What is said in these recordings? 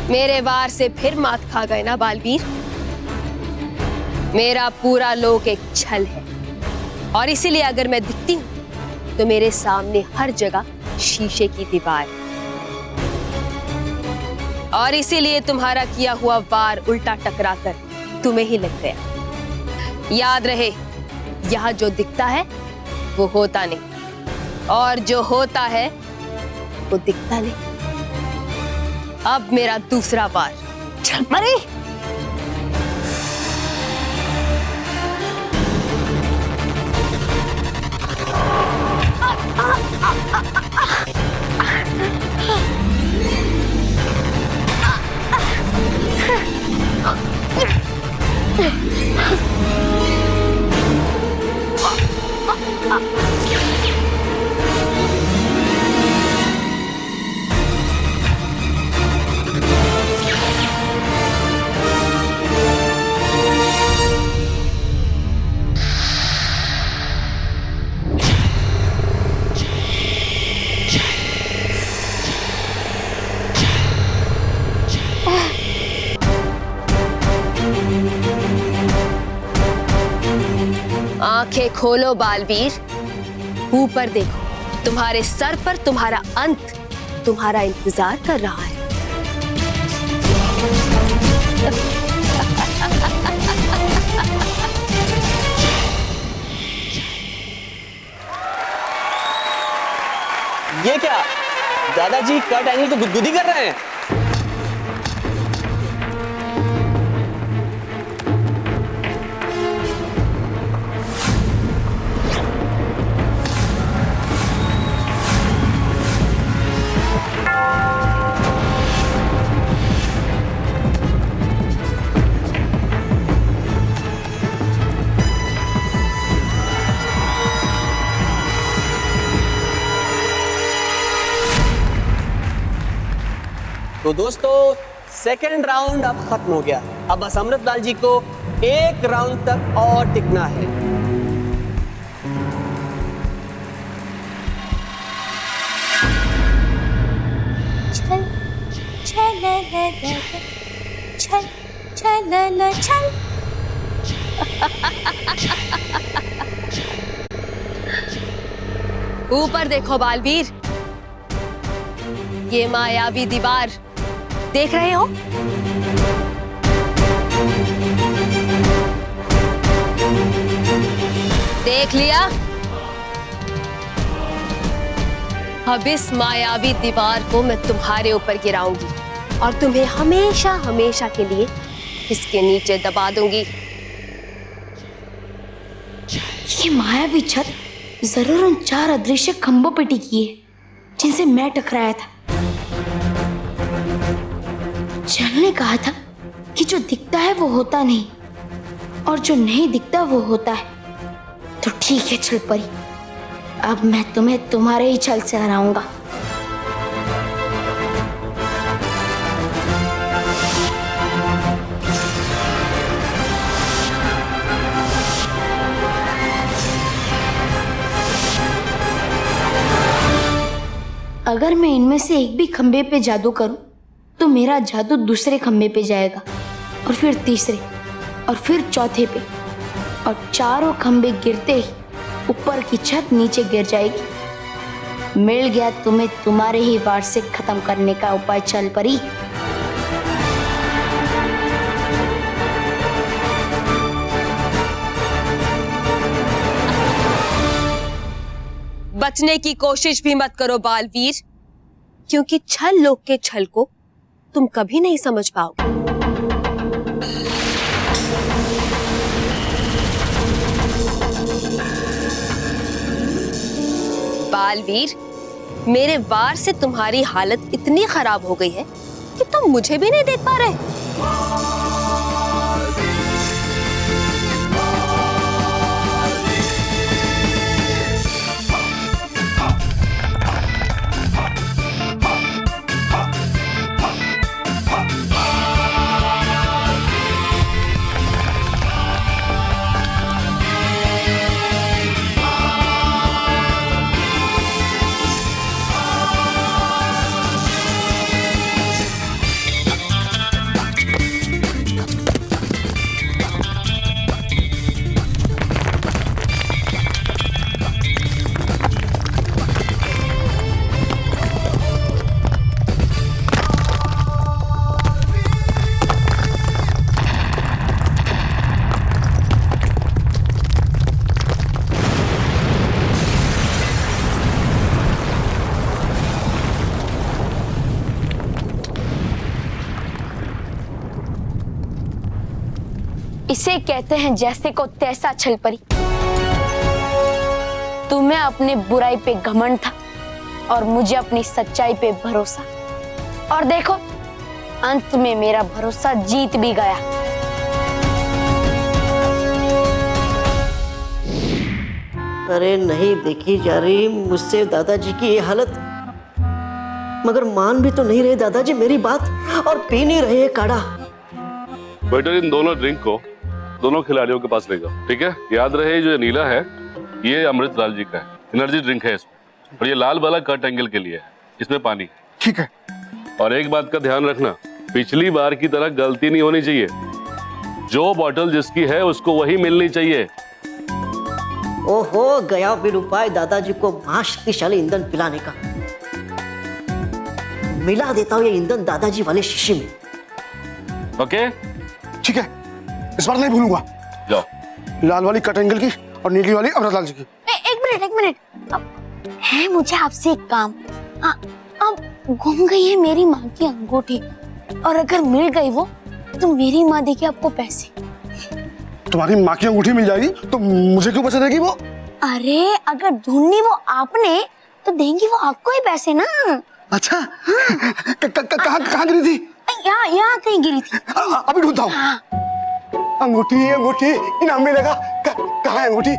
मेरे वार से फिर मात खा गए ना बालवीर। मेरा पूरा लोक एक छल है और इसीलिए अगर मैं दिखती हूं तो मेरे सामने हर जगह शीशे की दीवार है। और इसीलिए तुम्हारा किया हुआ वार उल्टा टकराकर तुम्हें ही लग गया। याद रहे, यहां जो दिखता है वो होता नहीं और जो होता है वो दिखता नहीं। अब मेरा दूसरा वार। मरी आंखें खोलो बालवीर, ऊपर देखो। तुम्हारे सर पर तुम्हारा अंत तुम्हारा इंतजार कर रहा है। ये क्या? दादाजी कट एंगल को गुदगुदी कर रहे हैं। तो दोस्तों, सेकेंड राउंड अब खत्म हो गया। अब बस अमृतलाल जी को एक राउंड तक और टिकना है। छल छल छल छल छल। ऊपर देखो बालवीर, ये मायावी दीवार देख रहे हो? देख लिया? अब इस मायावी दीवार को मैं तुम्हारे ऊपर गिराऊंगी और तुम्हें हमेशा हमेशा के लिए इसके नीचे दबा दूंगी। ये मायावी छत जरूर उन 4 अदृश्य खंभों पे टिकी है जिनसे मैं टकराया था। चल ने कहा था कि जो दिखता है वो होता नहीं और जो नहीं दिखता वो होता है। तो ठीक है छल परी, अब मैं तुम्हें तुम्हारे ही छल से हराऊंगा। अगर मैं इनमें से एक भी खंबे पे जादू करूं तो मेरा जादू दूसरे खंबे पे जाएगा और फिर तीसरे और फिर चौथे पे और चारों खंबे गिरते ही ऊपर की छत नीचे गिर जाएगी। मिल गया तुम्हें तुम्हारे ही वार से खत्म करने का उपाय छल परी। बचने की कोशिश भी मत करो बालवीर, क्योंकि छल लोक के छल को तुम कभी नहीं समझ पाओगे। बालवीर, मेरे वार से तुम्हारी हालत इतनी खराब हो गई है कि तुम मुझे भी नहीं देख पा रहे। इसे कहते हैं जैसे को तैसा छल परी। तुम्हें अपने बुराई पे घमंड था और मुझे अपनी सच्चाई पे भरोसा, और देखो अंत में मेरा भरोसा जीत भी गया। अरे नहीं देखी जा रही मुझसे दादाजी की ये हालत, मगर मान भी तो नहीं रहे दादाजी मेरी बात और पी नहीं रहे काढ़ा। बेटा इन दोनों ड्रिंक को दोनों खिलाड़ियों के पास ले जाओ, ठीक है? याद रहे जो नीला है ये अमृतलाल जी का है, एनर्जी ड्रिंक है इसमें, और ये लाल वाला कट एंगल के लिए है, इसमें पानी। ठीक है। और एक बात का ध्यान रखना, पिछली बार की तरह गलती नहीं होनी चाहिए। जो बॉटल जिसकी है उसको वही मिलनी चाहिए। ओहो, गया बिन उपाय दादाजी को महाशक्तिशाली ईंधन पिलाने का। मिला देता हूँ ये ईंधन दादाजी वाले शीशे में। ओके ठीक है, इस बार नहीं भूलूंगा। जाओ। लाल वाली कट एंगल की और नीली वाली अमृतलाल जी की। एक मिनट है मुझे आपसे एक काम। अब गुम गई है मेरी माँ की अंगूठी, और अगर मिल गई वो तो मेरी माँ देगी आपको पैसे। तुम्हारी माँ की अंगूठी मिल जाएगी तो मुझे क्यों पैसे देगी वो? अरे अगर ढूंढनी वो आपने तो देंगी वो आपको ही पैसे ना। अच्छा। कहाँ गिरी थी? यहाँ कहीं गिरी थी। अभी ढूंढता हूँ। अंगूठी अंगूठी इनाम मिलेगा। कहाँ है अंगूठी?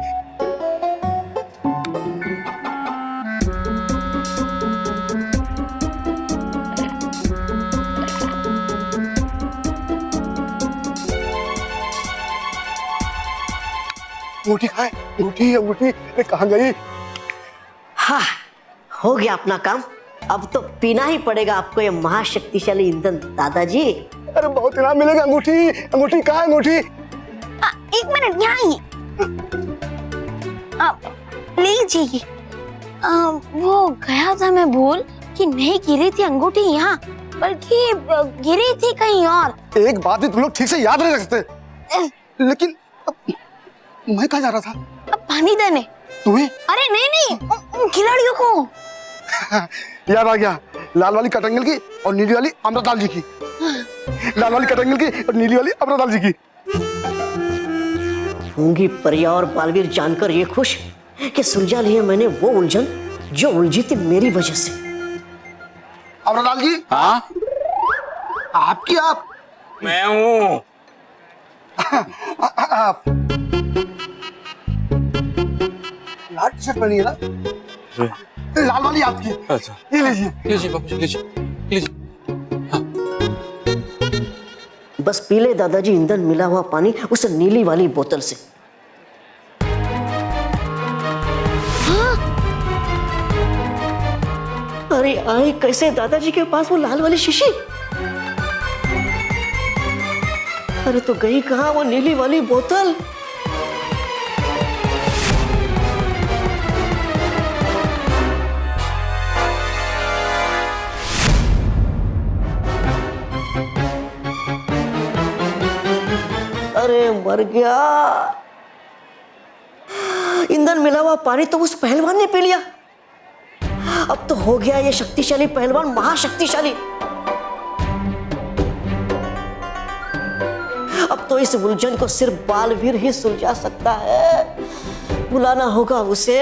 अंगूठी कहाँ है? अंगूठी अंगूठी कहाँ गई? हाँ, हो गया अपना काम। अब तो पीना ही पड़ेगा आपको ये महाशक्तिशाली ईंधन दादाजी। अरे बहुत इनाम मिलेगा। अंगूठी अंगूठी कहाँ है अंगूठी? एक मिनट, यहाँ ही लीजिए। वो गया था मैं भूल कि नहीं गिरी थी अंगूठी यहाँ, बल्कि गिरी थी कहीं और। एक बात भी तुम लोग ठीक से याद नहीं रख सकते। लेकिन मैं कहाँ जा रहा था? अब पानी देने। तुम्हें? अरे नहीं, उन खिलाड़ियों को। याद आ गया, लाल वाली कट एंगल की और नीली वाली अमृतलाल जी की। लाल वाली कट एंगल की और नीली वाली अमृतलाल जी की। होंगी परिया और बालवीर जानकर ये खुश कि सुलझा लिया मैंने वो उलझन जो उलझी थी मेरी वजह से। अमृतलाल जी। हाँ आपकी आप? मैं हूँ। आप लाल टी शर्ट पहनी है ना? लाल वाली आपकी। अच्छा ये लीजिए। लीजिए बाबूजी, लीजिए लीजिए। बस पी ले दादाजी ईंधन मिला हुआ पानी उस नीली वाली बोतल से। हाँ? अरे आई कैसे दादाजी के पास वो लाल वाली शीशी? अरे तो गई कहाँ वो नीली वाली बोतल? अरे मर गया। ईंधन मिला हुआ पानी तो उस पहलवान ने पी लिया। अब तो हो गया ये शक्तिशाली पहलवान महाशक्तिशाली। अब तो इस उलझन को सिर्फ बालवीर ही सुलझा सकता है। बुलाना होगा उसे।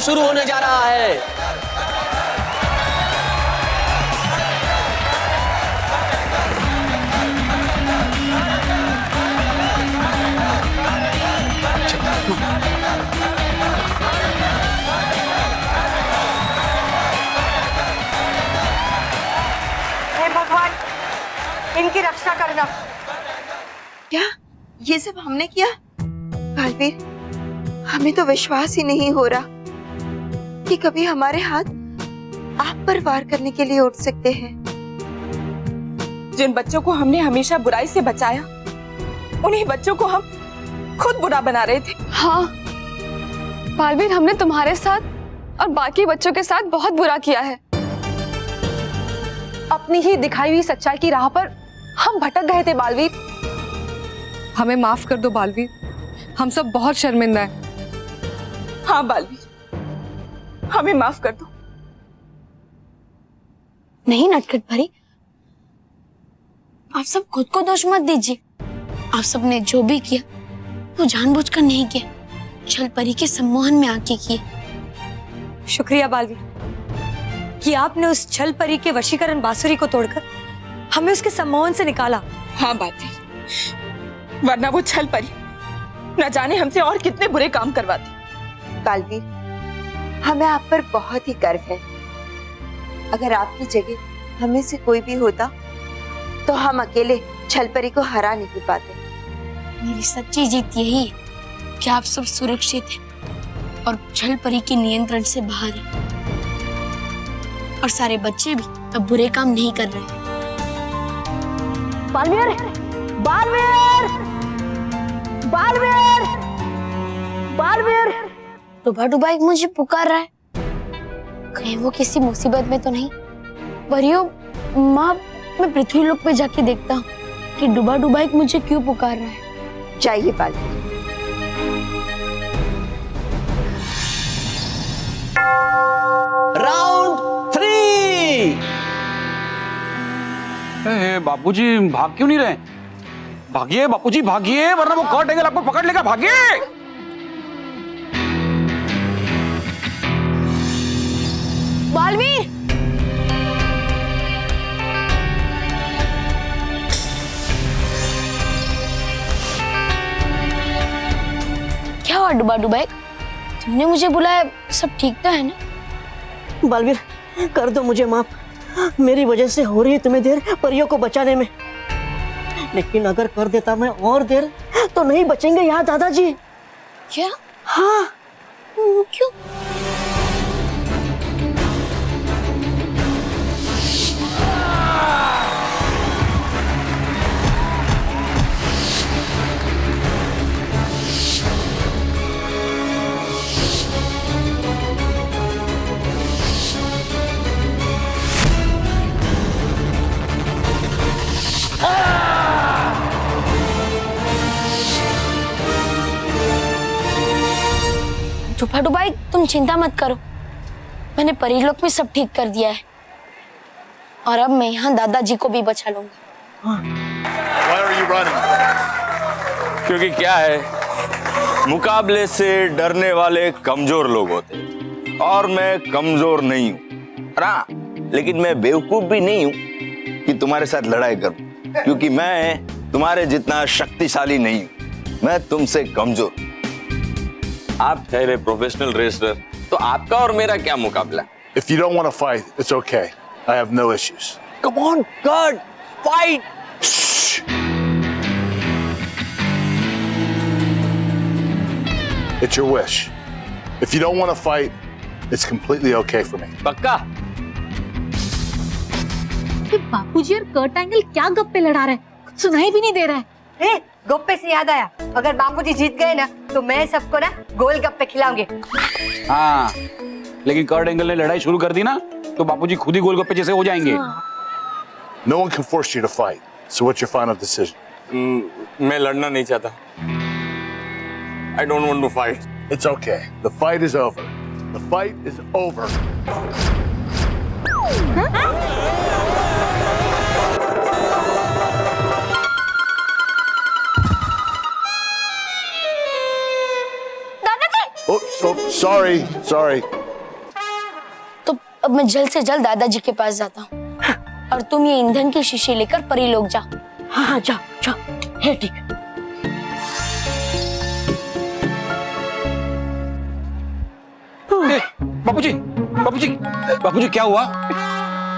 शुरू होने जा रहा है। हे भगवान, इनकी रक्षा करना। क्या ये सब हमने किया? बालवीर, हमें तो विश्वास ही नहीं हो रहा कि कभी हमारे हाथ आप पर वार करने के लिए उठ सकते हैं। जिन बच्चों को हमने हमेशा बुराई से बचाया, उन्हीं बच्चों को हम खुद बुरा बना रहे थे। हाँ, बालवीर, हमने तुम्हारे साथ और बाकी बच्चों के साथ बहुत बुरा किया है। अपनी ही दिखाई हुई सच्चाई की राह पर हम भटक गए थे बालवीर। हमें माफ कर दो बालवीर, हम सब बहुत शर्मिंदा हैं। हाँ बालवीर, हमें माफ कर दो। नहीं नटखट भरी, आप सब खुद को दोष मत दीजिए। आप सबने जो भी किया वो जानबूझकर नहीं किया, छल परी के सम्मोहन में आके किए। शुक्रिया बालवीर कि आपने उस छल परी के वशीकरण बांसुरी को तोड़कर हमें उसके सम्मोहन से निकाला। हाँ बालवीर, वरना वो छल परी न जाने हमसे और कितने बुरे काम करवाती। बालवीर, हमें आप पर बहुत ही गर्व है। अगर आपकी जगह हमें से कोई भी होता तो हम अकेले छलपरी को हरा नहीं पाते। मेरी सच्ची जीत यही है कि आप सब सुरक्षित हैं और छल परी के नियंत्रण से बाहर हैं, और सारे बच्चे भी अब बुरे काम नहीं कर रहे हैं। बालवीर, बालवीर, बालवीर, बालवीर। डुबा डुबा एक मुझे पुकार रहा है, कहीं वो किसी मुसीबत में तो नहीं। परियो माँ, मैं पृथ्वी लोक पे जाके देखता हूँ कि डुबा डुबा एक मुझे क्यों पुकार रहा है। चाहिए बालवीर। राउंड 3। बापूजी भाग क्यों नहीं रहे? भागिए बापूजी भागिए, वरना वो कर्ट एंगल आपको पकड़ लेगा। भागिए। बालवीर, क्या हुआ डुबा डुबा? तुमने मुझे बुलाया, सब ठीक तो है ना? बालवीर, कर दो मुझे माफ। मेरी वजह से हो रही है तुम्हें देर परियों को बचाने में, लेकिन अगर कर देता मैं और देर तो नहीं बचेंगे यहाँ दादाजी। क्या? हाँ। क्यों? डुबा डुबाई, तुम चिंता मत करो, मैंने परिलोक में सब ठीक कर दिया है, और अब मैं यहाँ दादाजी को भी बचा लूंगा। क्योंकि क्या है, मुकाबले से डरने वाले कमजोर लोग होते हैं, और मैं कमजोर नहीं हूँ। हाँ, लेकिन मैं बेवकूफ भी नहीं हूँ कि तुम्हारे साथ लड़ाई करूं, क्योंकि मैं तुम्हारे जितना शक्तिशाली नहीं हूँ, मैं तुमसे कमजोर। आप ठहरे प्रोफेशनल रेसलर, तो आपका और मेरा क्या मुकाबला? If you don't want to fight, it's okay. I have no issues. Come on, God, fight! Shh. It's your wish. If you don't want to fight, it's completely okay for me. पक्का? ये बापूजी और Kurt angle क्या गप्पे लड़ा रहे हैं? कुछ सुनाई भी नहीं दे रहा है। गप्पे से याद आया, अगर बापूजी जीत गए ना तो मैं सबको ना गोल गप्पे खिलाऊंगी। हाँ, लेकिन कर्ट एंगल ने लड़ाई शुरू कर दी ना तो बापूजी खुद ही गोलगप्पे जैसे हो जाएंगे। No one can force you to fight. So what's your final decision? मैं लड़ना नहीं चाहता। I don't want to fight. It's okay. The fight is over. The fight is over. Oh, sorry. तो अब मैं जल्द से जल्द दादाजी के पास जाता हूँ, और तुम ये ईंधन की शीशी लेकर परी लोग जाओ। हाँ हाँ, जाओ जाओ, है ठीक। बापूजी क्या हुआ?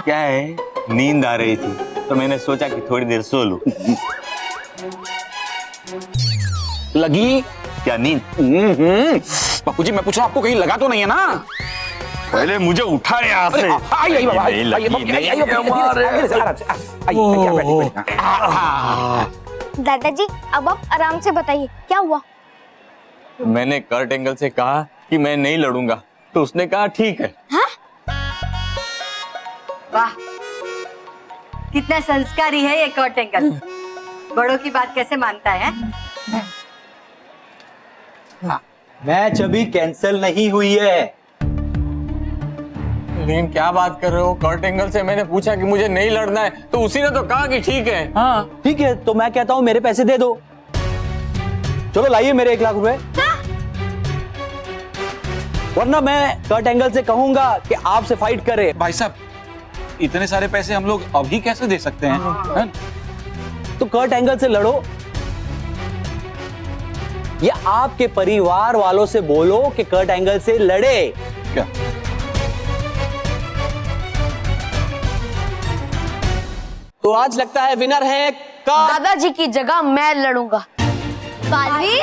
क्या है, नींद आ रही थी तो मैंने सोचा कि थोड़ी देर सो लूं। लगी क्या नींद? बापूजी मैं पूछ रहा हूँ, आपको कहीं लगा तो नहीं है ना? पहले मुझे उठा यहाँ से। आइए बाबा, दादाजी अब आप आराम से बताइए क्या हुआ। मैंने कर्ट एंगल से कहा कि मैं नहीं लड़ूंगा, तो उसने कहा ठीक है। वाह, कितना संस्कारी है ये कर्ट अंकल। बड़ों की बात कैसे मानता है? मैच अभी कैंसिल नहीं हुई है। लेकिन क्या बात कर रहे हो? कर्ट एंगल से मैंने पूछा कि मुझे नहीं लड़ना है, तो उसी ने तो कहा कि ठीक है। हाँ ठीक है, तो मैं कहता हूँ मेरे पैसे दे दो। चलो लाइए मेरे 1 लाख रुपए, वरना मैं कर्ट एंगल से कहूंगा कि आपसे फाइट करे। भाई साहब, इतने सारे पैसे हम लोग अभी कैसे दे सकते हैं? हैं? तो कर्ट एंगल से लड़ो, या आपके परिवार वालों से बोलो कि कर्ट एंगल से लड़े। क्या? तो आज लगता है विनर है दादाजी की जगह मैं लड़ूंगा। बालवी,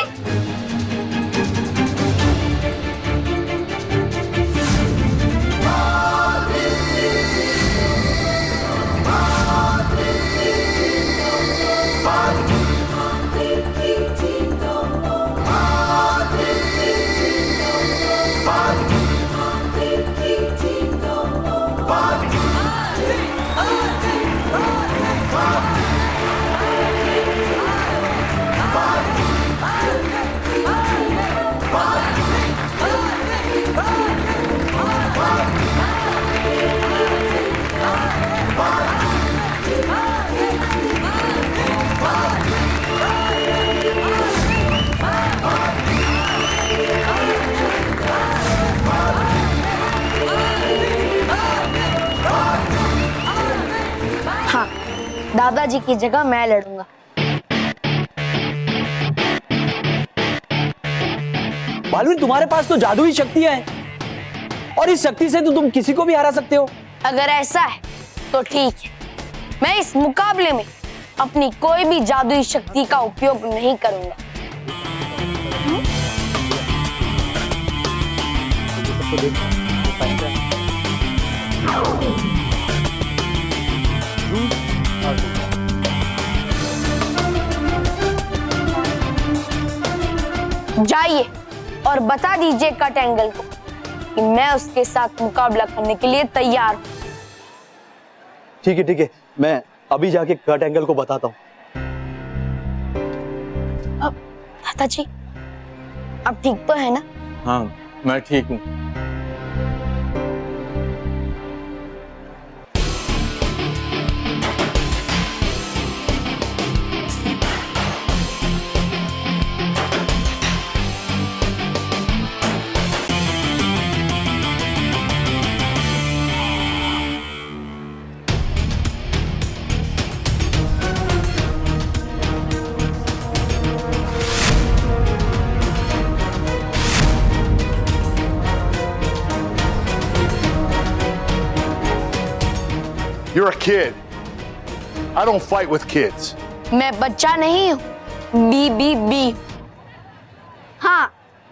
हाँ, दादाजी की जगह मैं लड़ूंगा। बालवीर, तुम्हारे पास तो जादुई शक्तियां हैं, और इस शक्ति से तो तुम किसी को भी हरा सकते हो। अगर ऐसा है तो ठीक है, मैं इस मुकाबले में अपनी कोई भी जादुई शक्ति का उपयोग नहीं करूंगा। जाइए और बता दीजिए कर्ट एंगल को कि मैं उसके साथ मुकाबला करने के लिए तैयार हूं। ठीक है, मैं अभी जाके कर्ट एंगल को बताता हूँ। अब दादाजी, अब ठीक तो है ना? हाँ, मैं ठीक हूँ। You're a kid. I don't fight with kids. मैं बच्चा नहीं हूँ, BBB। हाँ,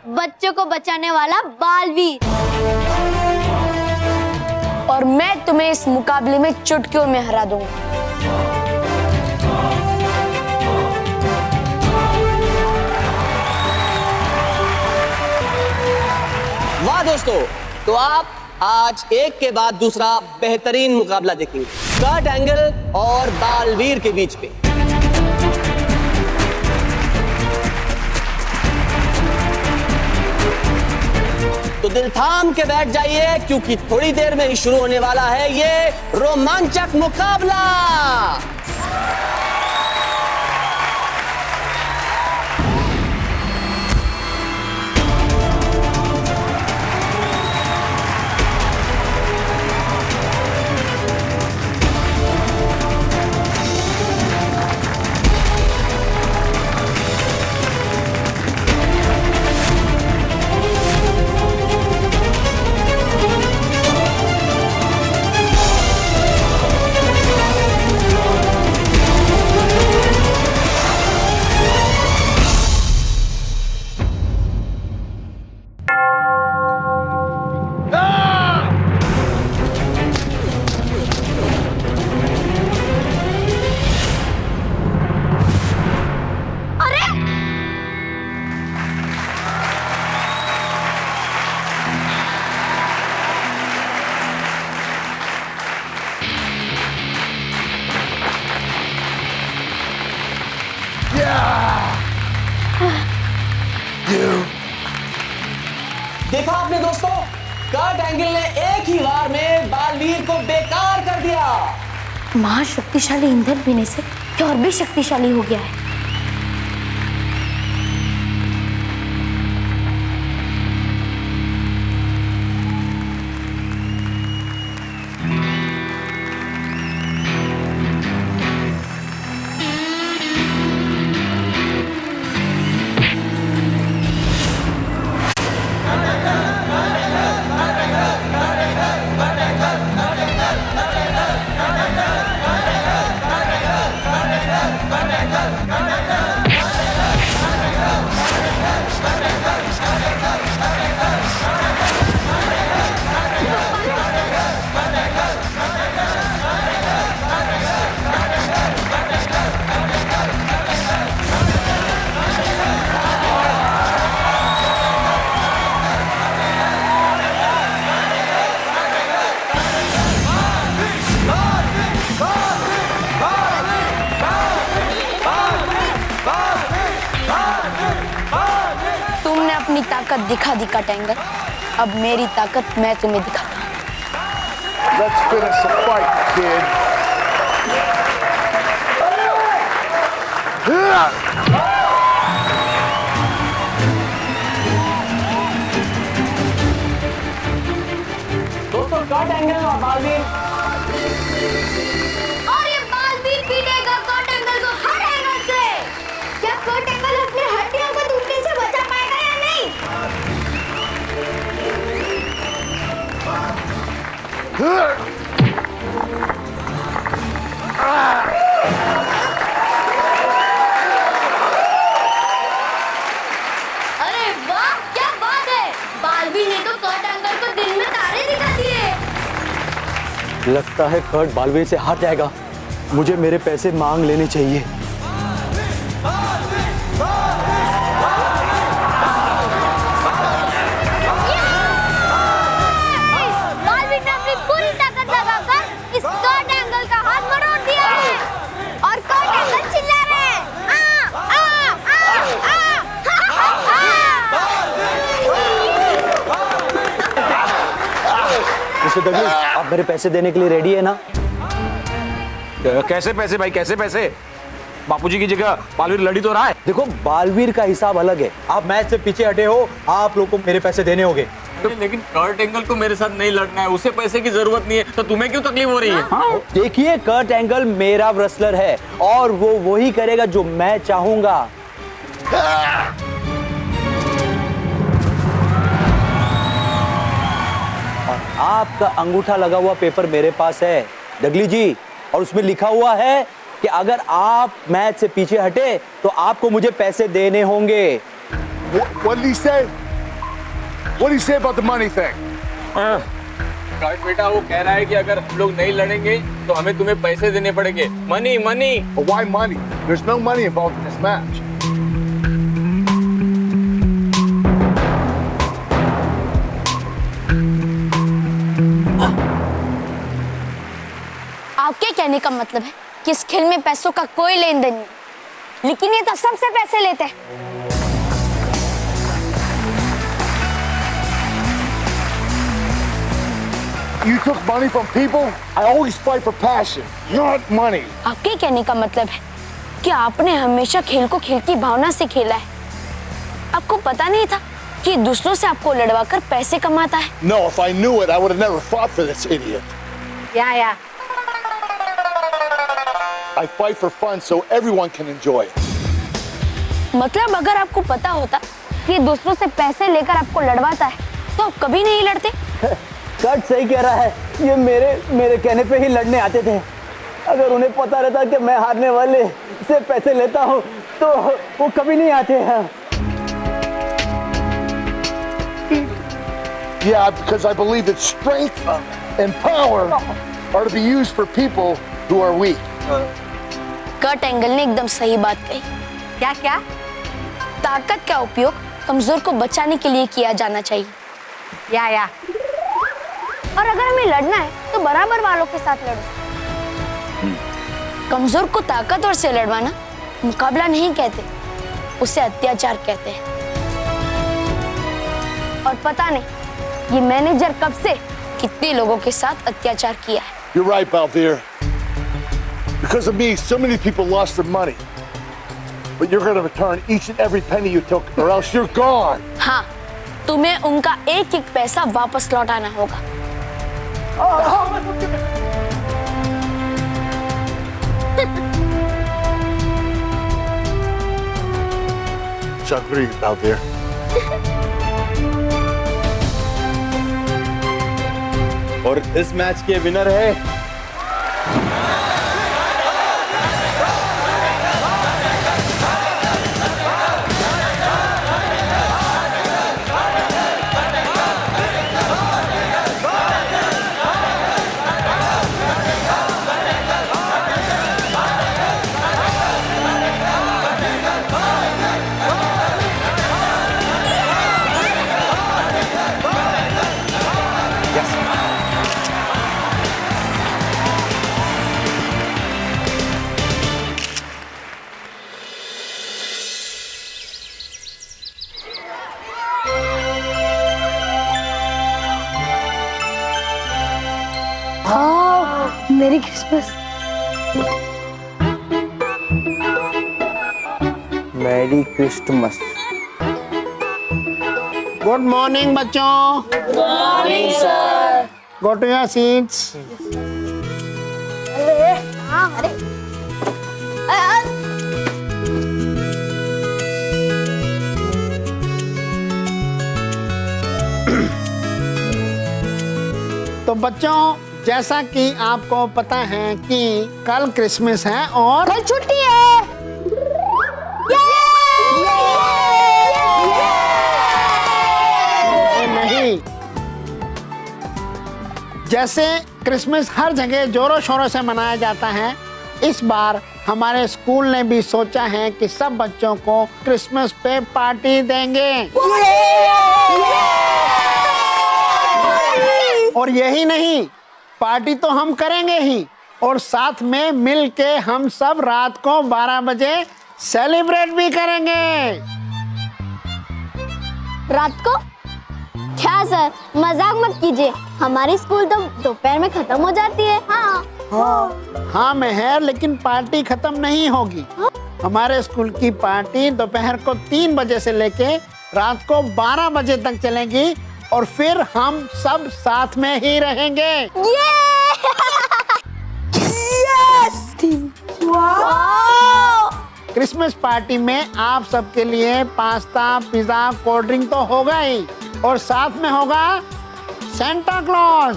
बच्चों को बचाने वाला बालवीर। और मैं तुम्हें इस मुकाबले में चुटकियों में हरा दूंगा। वाह दोस्तों, तो आप आज एक के बाद दूसरा बेहतरीन मुकाबला देखेंगे कर्ट एंगल और बालवीर के बीच में। तो दिल थाम के बैठ जाइए, क्योंकि थोड़ी देर में ही शुरू होने वाला है ये रोमांचक मुकाबला। देखा आपने दोस्तों, कर्ट एंगल ने एक ही वार में बालवीर को बेकार कर दिया। महाशक्तिशाली ईंधन पीने से ये और भी शक्तिशाली हो गया है। तुमने अपनी ताकत दिखा दी कर्ट एंगल, अब मेरी ताकत मैं तुम्हें दिखाता हूँ। Let's finish the fight, kid. दोस्तों कर्ट एंगल और बालवीर, और ये बालवीर पीटेगा कर्ट एंगल को हर एंगल से। क्या कर्ट एंगल अपनी हड्डियों को टूटने से बचा पाएगा या नहीं? अरे वाह, क्या बात है! बालवीर ने तो कर्ट एंगल को दिन में तारे दिखा दिए। लगता है कर्ट बालवीर से हार जाएगा। मुझे मेरे पैसे मांग लेने चाहिए। बालवीर ने अपनी पूरी ताकत लगाकर इस कर्ट एंगल का हाथ मरोड़ दिया है और कर्ट एंगल चिल्ला रहे हैं। मिस्टर डगलस, आप मेरे पैसे देने के लिए रेडी है ना? कैसे पैसे भाई, कैसे पैसे? बापूजी की जगह बालवीर लड़ी तो रहा है। देखो, बालवीर का हिसाब अलग है। आप मैच से पीछे हटे हो, आप लोग को मेरे पैसे देने होंगे। लेकिन कर्ट एंगल को मेरे साथ नहीं लड़ना है, उसे पैसे की जरूरत नहीं है, तो तुम्हें क्यों तकलीफ हो रही है? हाँ? देखिए, कर्ट एंगल मेरा रेसलर है और वो वही करेगा जो मैं चाहूंगा। और आपका अंगूठा लगा हुआ पेपर मेरे पास है डगली जी, और उसमें लिखा हुआ है कि अगर आप मैच से पीछे हटे तो आपको मुझे पैसे देने होंगे। What did he say? What did he say about the money thing? Kurt बेटा वो कह रहा है कि अगर हम लोग नहीं लड़ेंगे तो हमें तुम्हें पैसे देने पड़ेंगे। Money money. Why money? There's no money involved in this match. आपके कहने का मतलब है कि इस खेल में पैसों का कोई लेन देन नहीं, लेकिन ये तो सबसे पैसे लेते हैं। You took money from people? I always fight for passion, not money. आपके कहने का मतलब है कि आपने हमेशा खेल को खेल की भावना से खेला है। आपको पता नहीं था कि दूसरों से आपको लड़वाकर पैसे कमाता है। No, if I knew it, I would have never fought for this idiot. या I fight for fun so everyone can enjoy it. मतलब अगर आपको पता होता कि दूसरों से पैसे लेकर आपको लड़वाता है तो आप कभी नहीं लड़ते। कर्ट सही कह रहा है, ये मेरे कहने पे ही लड़ने आते थे। अगर उन्हें पता रहता कि मैं हारने वाले से पैसे लेता हूँ तो वो कभी नहीं आते हैं। Yeah, because I believe that strength and power are to be used for people who are weak. Kurt Angle ने एकदम सही बात कही। क्या क्या? ताकत का उपयोग कमजोर को बचाने के लिए किया जाना चाहिए। या और अगर हमें लड़ना है तो बराबर वालों के साथ लड़ो। कमजोर को ताकतवर से लड़वाना मुकाबला नहीं कहते, उसे अत्याचार कहते हैं। और पता नहीं ये मैनेजर कब से कितने लोगों के साथ अत्याचार किया है। You're right, Baldir. Because of me, so many people lost their money. But you're going to return each and every penny you took, or else you're gone. हाँ, तुम्हें उनका एक एक पैसा वापस लौटाना होगा। Shukri, Baldir. और इस मैच के विनर है merry Christmas. Merry Christmas. Good morning बच्चों। Good morning sir. Go to your seats. तो बच्चों, जैसा कि आपको पता है कि कल क्रिसमस है और कल छुट्टी है। नहीं, जैसे क्रिसमस हर जगह जोरों शोरों से मनाया जाता है, इस बार हमारे स्कूल ने भी सोचा है कि सब बच्चों को क्रिसमस पे पार्टी देंगे। और यही नहीं, पार्टी तो हम करेंगे ही, और साथ में मिल के हम सब रात को 12 बजे सेलिब्रेट भी करेंगे। रात को? क्या सर, मजाक मत कीजिए, हमारी स्कूल तो दोपहर में खत्म हो जाती है। हाँ मेहर, लेकिन पार्टी खत्म नहीं होगी। हमारे स्कूल की पार्टी दोपहर को 3 बजे से लेके रात को 12 बजे तक चलेगी, और फिर हम सब साथ में ही रहेंगे। क्रिसमस पार्टी में आप सबके लिए पास्ता, पिज्जा, कोल्ड ड्रिंक तो होगा ही, और साथ में होगा Santa Claus.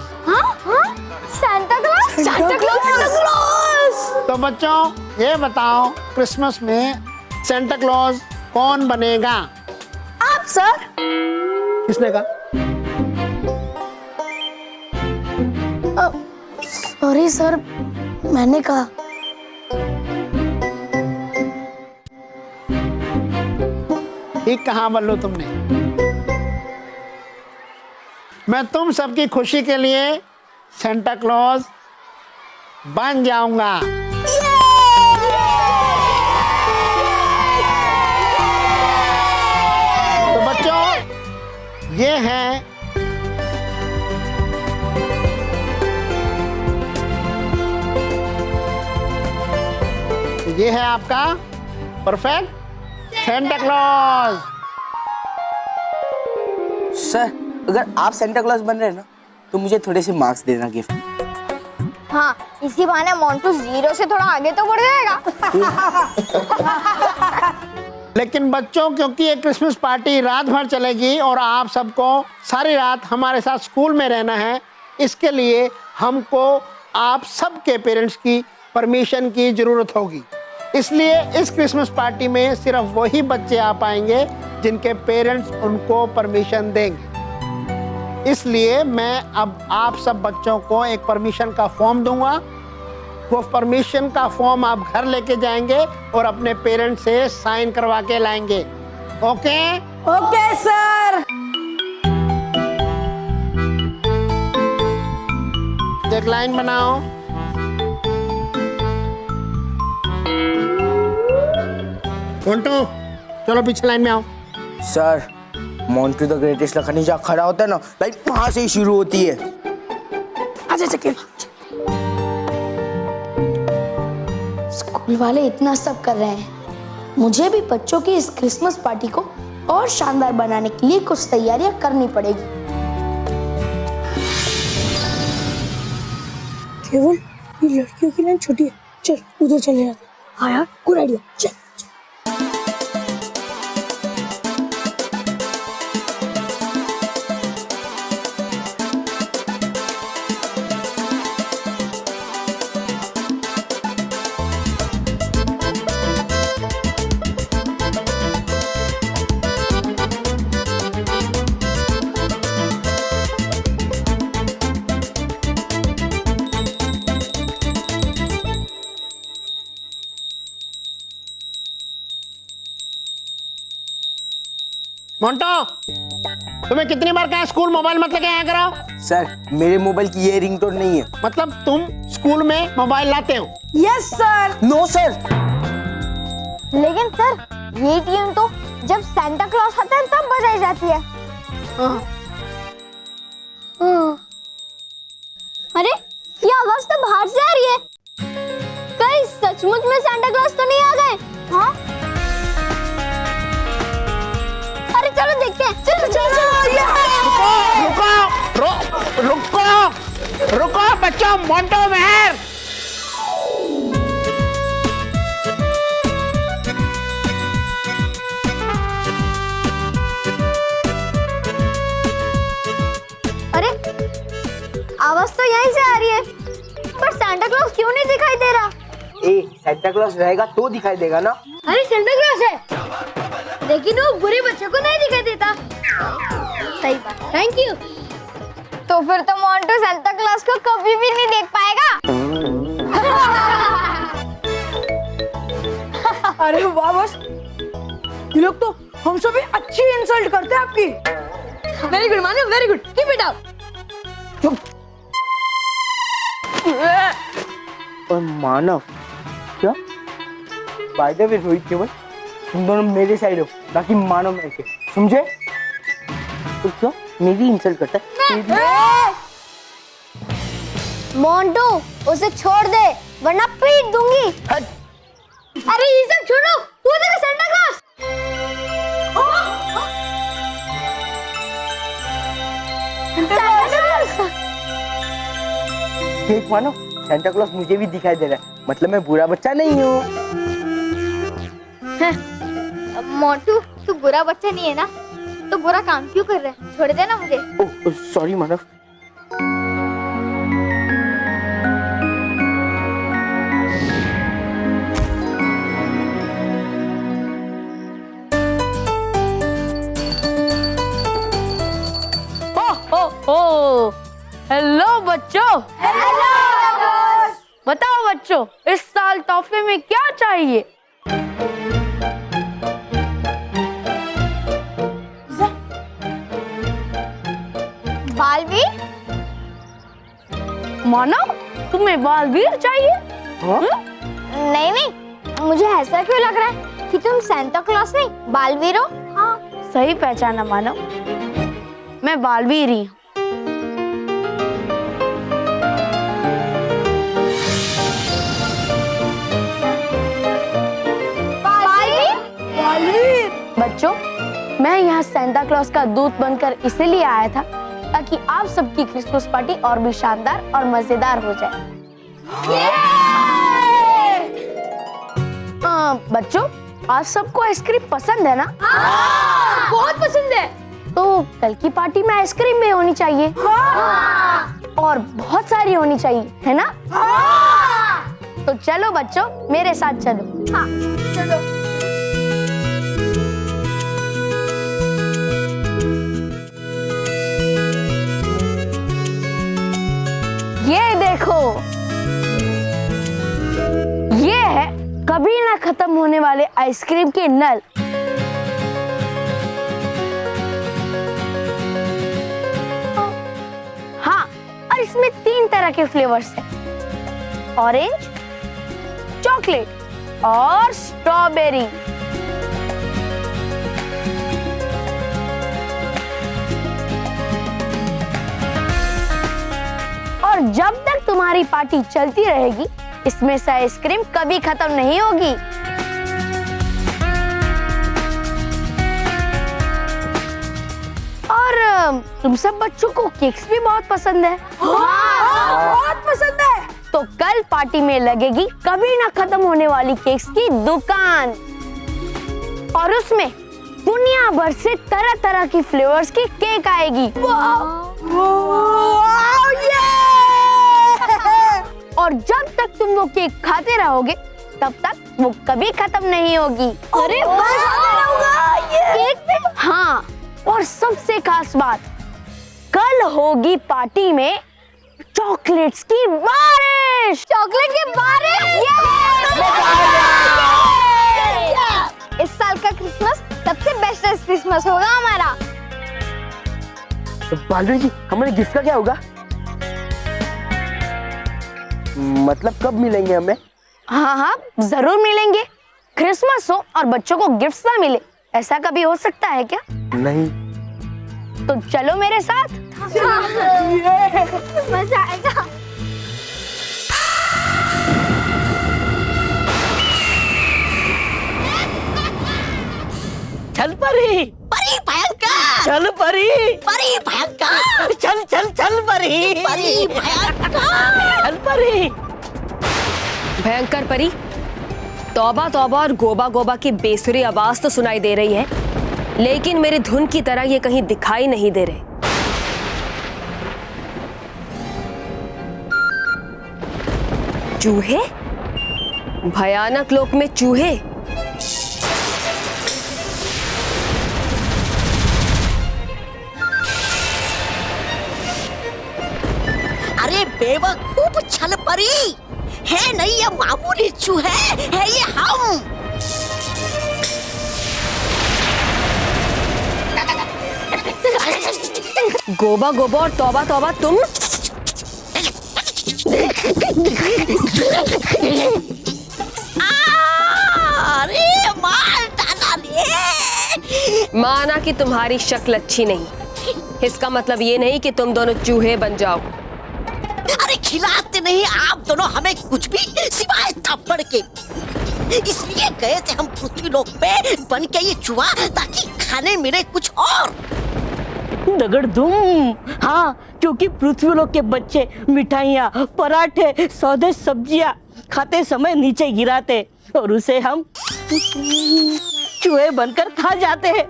Santa Claus? Santa Claus? तो बच्चों, ये बताओ, क्रिसमस में सेंटा क्लॉज कौन बनेगा? आप सर। किसने कहा? सॉरी सर, मैंने कहा। ठीक कहा बल्लू तुमने। मैं तुम सबकी खुशी के लिए सेंटा क्लॉज बन जाऊंगा। तो बच्चों, ये है आपका परफेक्ट सेंटा क्लॉज। सर, अगर आप सेंटा क्लॉज बन रहे हैं ना, तो मुझे थोड़े से मार्क्स देना गिफ्ट। हाँ, इसी बहाने मोंटू 0 से थोड़ा आगे तो बढ़ जाएगा। लेकिन बच्चों, क्योंकि ये क्रिसमस पार्टी रात भर चलेगी और आप सबको सारी रात हमारे साथ स्कूल में रहना है, इसके लिए हमको आप सबके पेरेंट्स की परमिशन की जरूरत होगी। इसलिए इस क्रिसमस पार्टी में सिर्फ वही बच्चे आ पाएंगे जिनके पेरेंट्स उनको परमिशन देंगे। इसलिए मैं अब आप सब बच्चों को एक परमिशन का फॉर्म दूंगा। वो परमिशन का फॉर्म आप घर लेके जाएंगे और अपने पेरेंट्स से साइन करवा के लाएंगे। ओके? Okay sir. एक लाइन बनाओ। मोंटू, चलो पीछे लाइन में आओ। सर, मोंटू द ग्रेटेस्ट लखनी जहाँ खड़ा होता है ना, लाइक वहां से ही शुरू होती है। आजा चके। स्कूल वाले इतना सब कर रहे हैं, मुझे भी बच्चों की इस क्रिसमस पार्टी को और शानदार बनाने के लिए कुछ तैयारियां करनी पड़ेगी। केवल ये लड़कियों की लाइन छोटी है, चल उधर चले जाते। हाँ यार, गुड आइडिया, चल। मोंटो, तुम्हें कितनी बार कहा स्कूल मोबाइल मत लेके आया करो? सर, मेरे मोबाइल की ये रिंगटोन नहीं है। मतलब तुम स्कूल में मोबाइल लाते हो? Yes sir. No sir. लेकिन सर, ये ट्यून तो जब सांता क्लॉज आता है तब बजाई जाती है। अरे, ये आवाज तो बाहर से आ रही है। कहीं सचमुच में सांता क्लॉज तो नहीं आ गए? हाँ? अरे चलो देखते हैं। चलो चलो रुको बच्चों, मोंटो मेहर। अरे, आवाज तो यहीं से आ रही है, पर सांता क्लॉज क्यों नहीं दिखाई दे रहा? सांता क्लॉज रहेगा तो दिखाई देगा ना। अरे सांता क्लॉज है, लेकिन वो बुरे बच्चों को नहीं दिखाई देता। सही बात, थैंक यू। तो फिर तो मोंटू सांता क्लॉज को कभी भी नहीं देख पाएगा। अरे वाह बॉस, ये लोग तो हमसे भी अच्छी इंसल्ट करते हैं आपकी। वेरी गुड मानो, very good, keep it up. और मानव, क्या? बाय द वे रोहित केवल, तुम दोनों मेरे साइड हो, बाकी मानव मेरे से, समझे? तो क्या मेरी इंसल्ट करता है? मोंटू, उसे छोड़ दे वरना पीट दूंगी। अरे ये सब छोड़ो, वो देखो सांता क्लॉज। देख मानो, सांता क्लॉज मुझे भी दिखाई दे रहा है, मतलब मैं बुरा बच्चा नहीं हूँ। मोंटू, तू बुरा बच्चा नहीं है ना, तो बुरा काम क्यों कर रहा है? छोड़ देना मुझे। ओह सॉरी मानव। हेलो बच्चों। हेलो। बताओ बच्चों, इस साल तोहफे में क्या चाहिए? बालवीर। मानो, तुम्हें बालवीर चाहिए? नहीं नहीं, मुझे ऐसा क्यों लग रहा है कि तुम सांता क्लॉज नहीं बालवीर हो? हाँ। सही पहचाना मानो, मैं बालवीर ही हूँ। बच्चों, मैं यहाँ सांता क्लॉज का दूत बनकर इसीलिए आया था ताकि आप सबकी क्रिसमस पार्टी और भी शानदार और मजेदार हो जाए। बच्चों, आप सबको आइसक्रीम पसंद है ना? बहुत पसंद है। तो कल की पार्टी में आइसक्रीम भी होनी चाहिए। और बहुत सारी होनी चाहिए, है ना? तो चलो बच्चों, मेरे साथ चलो। हाँ, चलो। ये देखो, ये है कभी ना खत्म होने वाले आइसक्रीम के नल। हाँ, और इसमें 3 तरह के फ्लेवर्स हैं, ऑरेंज, चॉकलेट और स्ट्रॉबेरी। जब तक तुम्हारी पार्टी चलती रहेगी इसमें से आइसक्रीम कभी खत्म नहीं होगी। और तुम सब बच्चों को केक्स भी बहुत पसंद है। बहुत पसंद है। तो कल पार्टी में लगेगी कभी ना खत्म होने वाली केक्स की दुकान, और उसमें दुनिया भर से तरह तरह की फ्लेवर्स की केक आएगी। और जब तक तुम वो केक खाते रहोगे तब तक वो कभी खत्म नहीं होगी। अरे केक भी? हाँ, और सबसे खास बात, कल होगी पार्टी में चॉकलेट्स की बारिश। चॉकलेट की बारिश? इस साल का क्रिसमस सबसे बेस्ट क्रिसमस होगा हमारा। तो बालवीर जी, हमारे गिफ्ट का क्या होगा? मतलब कब मिलेंगे हमें? हाँ हाँ, जरूर मिलेंगे। क्रिसमस हो और बच्चों को गिफ्ट्स ना मिले, ऐसा कभी हो सकता है क्या? नहीं। तो चलो मेरे साथ। मजा आएगा। चल परी, परी भयंकर, चल परी, परी भयंकर, चल चल चल परी, परी भयंकर, चल परी। भयंकर परी, तौबा तौबा और गोबा गोबा की बेसुरी आवाज तो सुनाई दे रही है, लेकिन मेरी धुन की तरह ये कहीं दिखाई नहीं दे रहे। चूहे? भयानक लोक में चूहे? अरे बेवकूफ छल परी, है नहीं ये मामूली चूहे, है ये हम। गोबा गोबा और तौबा तौबा तुम? अरे मार डाला रे। माना कि तुम्हारी शक्ल अच्छी नहीं, इसका मतलब ये नहीं कि तुम दोनों चूहे बन जाओ। अरे खिलाते नहीं आप दोनों हमें कुछ भी सिवाय थप्पड़ के, इसलिए गए थे हम पृथ्वी लोक पे बन के ये चूहा, ताकि खाने मिले कुछ और। दगड़ दुम। हाँ, क्योंकि पृथ्वी लोक के बच्चे मिठाइयाँ, पराठे, सौदे, सब्जियाँ खाते समय नीचे गिराते और उसे हम चूहे बनकर खा जाते हैं।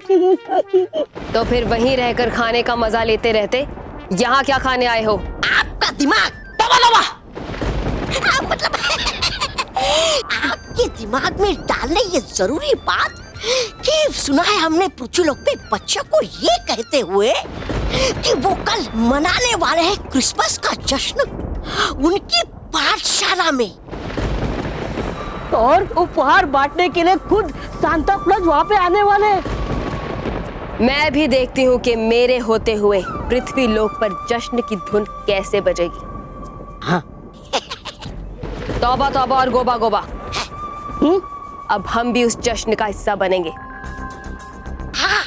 तो फिर वहीं रहकर खाने का मजा लेते रहते, यहाँ क्या खाने आए हो? आपका दिमाग लवा मतलब आपके दिमाग में डालने ये जरूरी बात कि सुना है हमने पृथ्वी लोक पे बच्चों को ये कहते हुए कि वो कल मनाने वाले हैं क्रिसमस का जश्न उनकी पाठशाला में, और उपहार बांटने के लिए खुद सांता क्लॉज वहाँ पे आने वाले हैं। मैं भी देखती हूँ कि मेरे होते हुए पृथ्वी लोक पर जश्न की धुन कैसे बजेगी। हाँ। तौबा तौबा और गोबा गोबा, अब हम भी उस जश्न का हिस्सा बनेंगे। हाँ।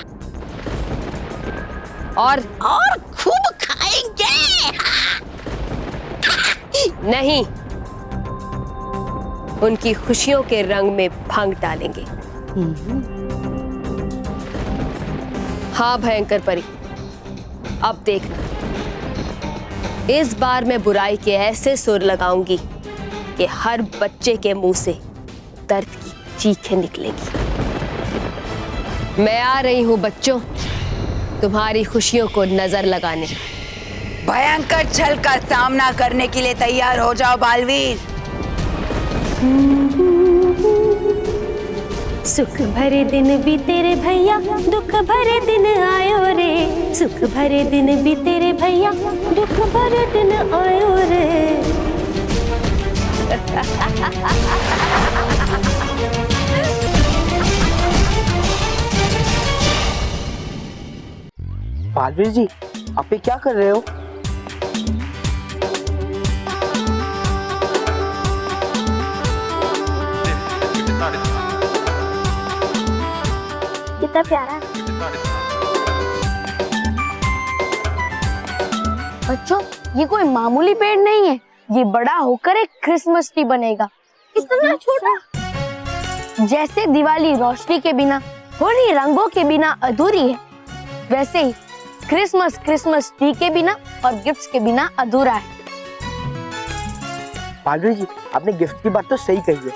और खूब खाएंगे। नहीं, उनकी खुशियों के रंग में भंग डालेंगे। हाँ भयंकर परी, अब देखना, इस बार मैं बुराई के ऐसे सुर लगाऊंगी कि हर बच्चे के मुंह से दर्द की चीखें निकलेगी। मैं आ रही हूं बच्चों, तुम्हारी खुशियों को नजर लगाने। भयंकर छल का सामना करने के लिए तैयार हो जाओ बालवीर। सुख भरे दिन बीते रे भैया, दुख भरे दिन आयो रे। सुख भरे दिन बीते रे भैया, दुख भरे दिन आयो रे। बालवीर जी, आप ये क्या कर रहे हो? कितना प्यारा। बच्चों, ये कोई मामूली पेड़ नहीं है, ये बड़ा होकर एक क्रिसमस ट्री बनेगा। इतना छोटा। जैसे दिवाली रोशनी के बिना, होली रंगों के बिना अधूरी है, वैसे ही क्रिसमस ट्री के बिना और गिफ्ट्स के बिना अधूरा है। माधुरी जी, आपने गिफ्ट की बात तो सही कही है,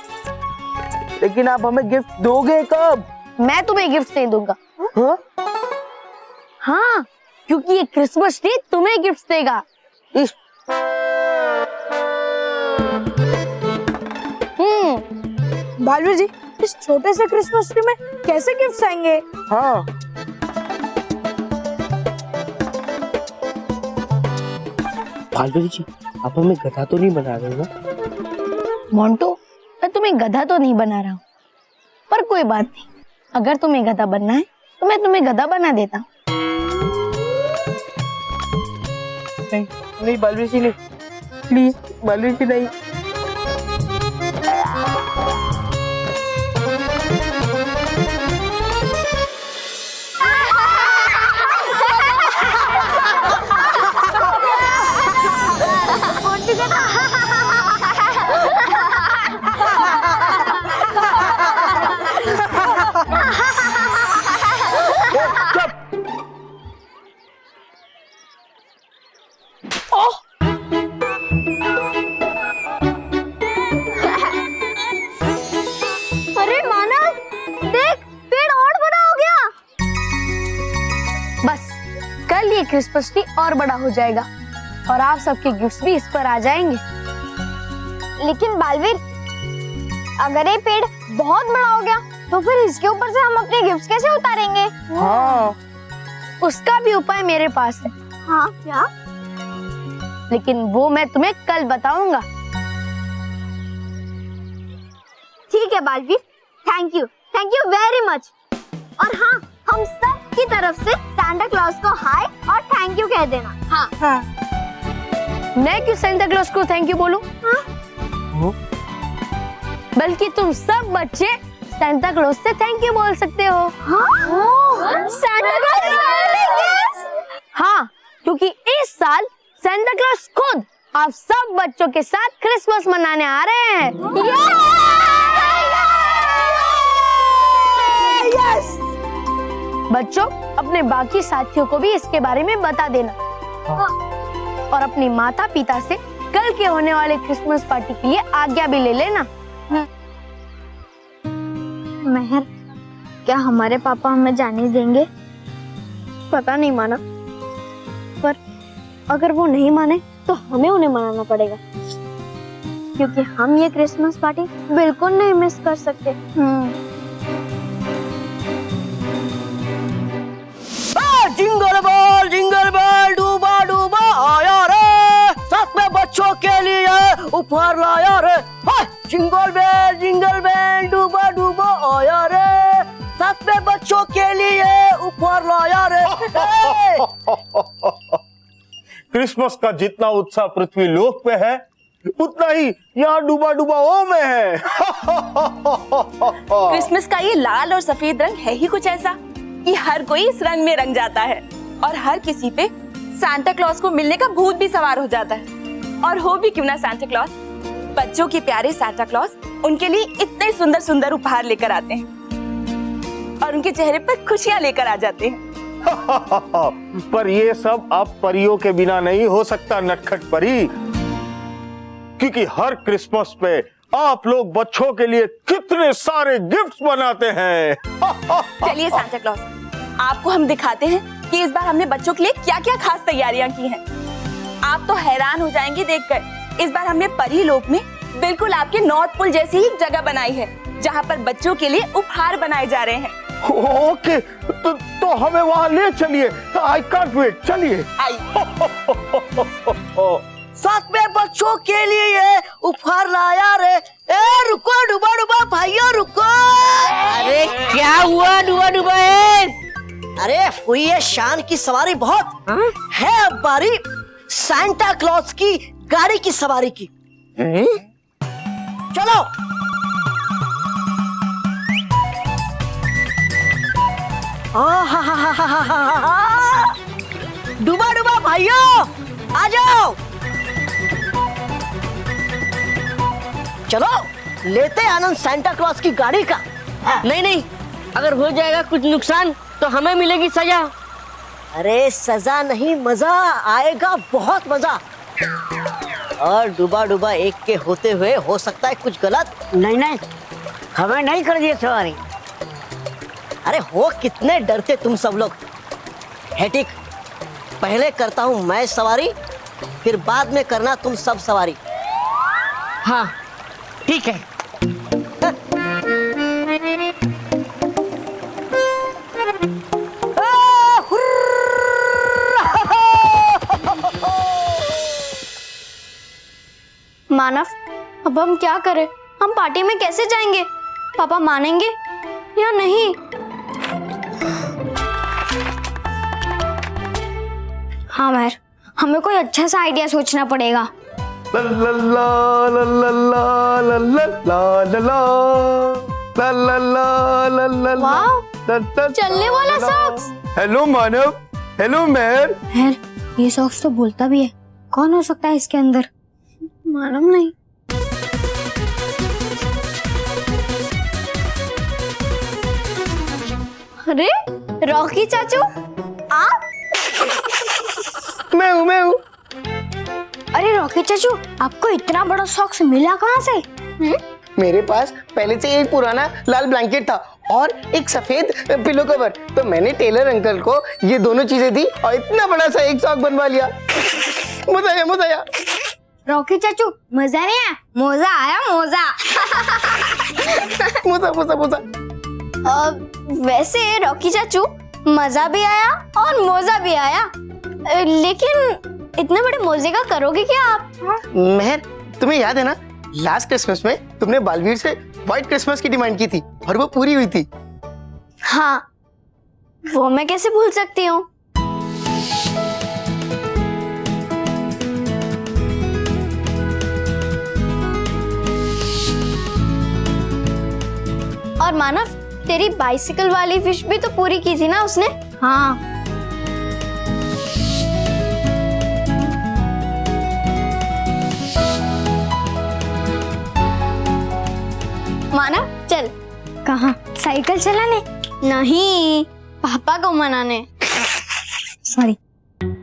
लेकिन आप हमें गिफ्ट दोगे कब? मैं तुम्हें गिफ्ट नहीं दूंगा। हाँ, क्योंकि ये क्रिसमस ट्री तुम्हें गिफ्ट देगा। बालवीर जी, इस छोटे से क्रिसमस ट्री में कैसे गिफ्ट्स आएंगे? हाँ, बालवीर जी, आप हमें गधा तो नहीं बना रहे हो? मोंटू, मैं तुम्हें गधा तो नहीं बना रहा हूँ, पर कोई बात नहीं, अगर तुम्हें गधा बनना है तो मैं तुम्हें गधा बना देता हूँ। नहीं बालवीर जी, नहीं, प्लीज बालवीर जी, नहीं। अरे मानव, देख, पेड़ और बड़ा हो गया। बस कल ये क्रिसमस ट्री और बड़ा हो जाएगा और आप सबके गिफ्ट्स भी इस पर आ जाएंगे। लेकिन बालवीर, अगर ये पेड़ बहुत बड़ा हो गया तो फिर इसके ऊपर से हम अपने गिफ्ट्स कैसे उतारेंगे? हाँ, उसका भी उपाय मेरे पास है। हाँ, क्या? लेकिन वो मैं तुम्हें कल बताऊंगा। ठीक है Baalveer, thank you very much. और हाँ, हम सब की तरफ से सांता क्लॉज को हाय और थैंक यू कह देना। हाँ। मैं क्यों सांता क्लॉज को थैंक यू बोलूं? हाँ? बल्कि तुम सब बच्चे सांता क्लॉज से थैंक यू बोल सकते हो। Santa Claus? हाँ, क्योंकि इस साल सांता क्लॉज खुद आप सब बच्चों के साथ क्रिसमस मनाने आ रहे हैं। बच्चों, अपने बाकी साथियों को भी इसके बारे में बता देना। और अपने माता पिता से कल के होने वाले क्रिसमस पार्टी के लिए आज्ञा भी ले लेना। मेहर, क्या हमारे पापा हमें जाने देंगे? पता नहीं माना, पर अगर वो नहीं माने तो हमें उन्हें मनाना पड़ेगा, क्योंकि हम ये क्रिसमस पार्टी बिल्कुल नहीं मिस कर सकते। जिंगल बेल डूबा डूबा आया रे, साथ में बच्चों के लिए उपहार लाया रे। जिंगल बेल डूबा डूबा आया रे, साथ में बच्चों के लिए उपहार लाया रे। क्रिसमस का जितना उत्साह पृथ्वी लोक पे है, उतना ही यहाँ डूबा डूबा ओ में है। क्रिसमस का ये लाल और सफेद रंग है ही कुछ ऐसा कि हर कोई इस रंग में रंग जाता है और हर किसी पे सांता क्लॉज को मिलने का भूत भी सवार हो जाता है। और हो भी क्यों ना सांता क्लॉज, बच्चों के प्यारे सांता क्लॉज उनके लिए इतने सुंदर सुंदर उपहार लेकर आते हैं और उनके चेहरे पर खुशियां लेकर आ जाते हैं। पर ये सब अब परियों के बिना नहीं हो सकता नटखट परी, क्योंकि हर क्रिसमस पे आप लोग बच्चों के लिए कितने सारे गिफ्ट्स बनाते हैं। चलिए सांता क्लॉज, आपको हम दिखाते हैं कि इस बार हमने बच्चों के लिए क्या क्या खास तैयारियां की हैं। आप तो हैरान हो जाएंगे देखकर, इस बार हमने परी लोक में बिल्कुल आपके नॉर्थ पोल जैसी ही जगह बनाई है, जहाँ पर बच्चों के लिए उपहार बनाए जा रहे हैं। ओके, तो हमें वहाँ ले चलिए। आई कांट वेट, चलिए। साथ में बच्चों के लिए उपहार लाया रे। ए रुको डूबा डूबा भाइयों रुको। अरे क्या हुआ डूबा डूबा? अरे हुई है शान की सवारी बहुत है, अब बारी सांता क्लॉज की गाड़ी की सवारी की। चलो। डूबा डूबा भाइयों, आ जाओ। चलो लेते आनंद सांता क्लॉज की गाड़ी का। नहीं नहीं, अगर हो जाएगा कुछ नुकसान तो हमें मिलेगी सजा। अरे सजा नहीं, मजा आएगा, बहुत मजा। और डूबा डूबा एक के होते हुए हो सकता है कुछ गलत। नहीं नहीं, हमें नहीं कर दिए सवारी। अरे हो कितने डरते तुम सब लोग। है ठीक, पहले करता हूं मैं सवारी, फिर बाद में करना तुम सब सवारी। हाँ ठीक है। मानव, अब हम क्या करें? हम पार्टी में कैसे जाएंगे? पापा मानेंगे या नहीं? हाँ मैर, हमें कोई अच्छा सा आइडिया सोचना पड़ेगा। ला ला ला ला ला ला ला ला ला ला ला ला ला। वाह, चलने वाला सॉक्स। हेलो मानव, हेलो मेहर। मैर, ये सॉक्स तो बोलता भी है। कौन हो सकता है इसके अंदर? मालूम नहीं। अरे रॉकी चाचू, आप? मैं हूँ। अरे रॉकी चाचू, आपको इतना बड़ा सॉक्स मिला कहाँ से? मेरे पास पहले से एक पुराना लाल ब्लैंकेट था और एक सफेद पिलो कवर, तो मैंने टेलर अंकल को ये दोनों चीजें दी और इतना बड़ा सा एक सॉक बनवा लिया। मजा आया, मजा आया। रॉकी चाचू, मजा नहीं आया? मोजा आया, मोजा। मोजा मोजा मोजा। वैसे रॉकी चाचू, मजा भी आया और मोजा भी आया, लेकिन इतने बड़े मोजे का करोगे क्या आप? मेहर, तुम्हें याद है ना, लास्ट क्रिसमस में तुमने बालवीर से व्हाइट क्रिसमस की डिमांड की थी और वो पूरी हुई थी। हाँ, वो मैं कैसे भूल सकती हूँ। और मानव, तेरी बाइसिकल वाली विश भी तो पूरी की थी ना उसने? हाँ। मानव चल। कहाँ? साइकिल चलाने? नहीं, पापा को मनाने। सॉरी।